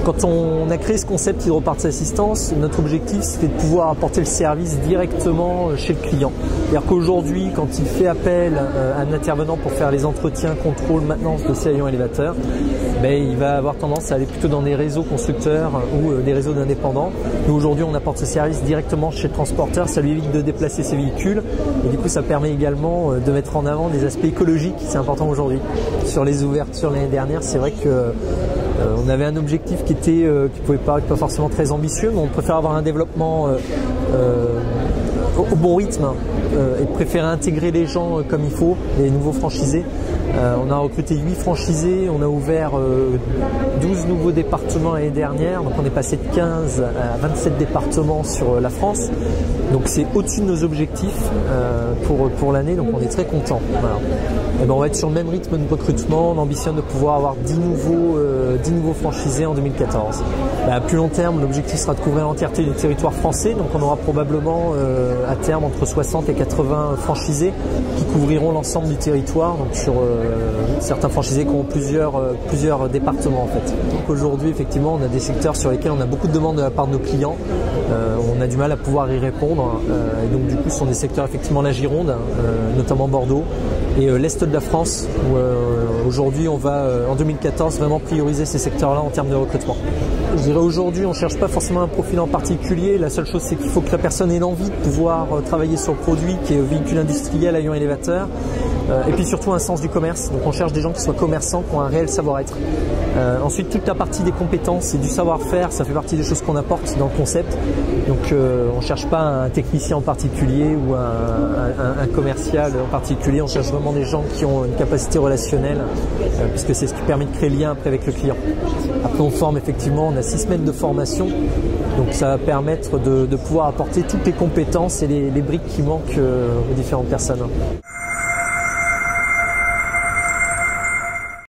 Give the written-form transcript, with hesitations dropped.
Quand on a créé ce concept Hydroparts Assistance, notre objectif c'était de pouvoir apporter le service directement chez le client. C'est-à-dire qu'aujourd'hui, quand il fait appel à un intervenant pour faire les entretiens, contrôle, maintenance de ses rayons élévateurs, il va avoir tendance à aller plutôt dans des réseaux constructeurs ou des réseaux d'indépendants. Nous aujourd'hui on apporte ce service directement chez le transporteur, ça lui évite de déplacer ses véhicules et du coup ça permet également de mettre en avant des aspects écologiques, c'est important aujourd'hui. Sur les ouvertures l'année dernière, c'est vrai que on avait un objectif qui pouvait pas forcément très ambitieux, mais on préfère avoir un développement au bon rythme et préférer intégrer les gens comme il faut, les nouveaux franchisés. On a recruté 8 franchisés, on a ouvert 12 nouveaux départements l'année dernière, donc on est passé de 15 à 27 départements sur la France. Donc c'est au-dessus de nos objectifs pour l'année, donc on est très content. Voilà. Et on va être sur le même rythme de recrutement, on ambitionne de pouvoir avoir 10 nouveaux franchisés en 2014. À plus long terme, l'objectif sera de couvrir l'entièreté du territoire français, donc on aura probablement à terme entre 60 et 80 franchisés qui couvriront l'ensemble du territoire, donc sur certains franchisés qui ont plusieurs départements en fait. Donc aujourd'hui effectivement on a des secteurs sur lesquels on a beaucoup de demandes de la part de nos clients, on a du mal à pouvoir y répondre et donc du coup ce sont des secteurs effectivement la Gironde, notamment Bordeaux et l'Est de la France où aujourd'hui on va en 2014 vraiment prioriser ces secteurs-là en termes de recrutement. Je dirais aujourd'hui on ne cherche pas forcément un profil en particulier, la seule chose c'est qu'il faut que la personne ait l'envie de pouvoir travailler sur le produit qui est véhicule industriel, avion élévateur. Et puis surtout un sens du commerce, donc on cherche des gens qui soient commerçants, qui ont un réel savoir-être. Ensuite toute la partie des compétences et du savoir-faire, ça fait partie des choses qu'on apporte dans le concept. Donc on ne cherche pas un technicien en particulier ou un commercial en particulier, on cherche vraiment des gens qui ont une capacité relationnelle puisque c'est ce qui permet de créer le lien après avec le client. Après on forme effectivement, on a 6 semaines de formation, donc ça va permettre de pouvoir apporter toutes les compétences et les briques qui manquent aux différentes personnes.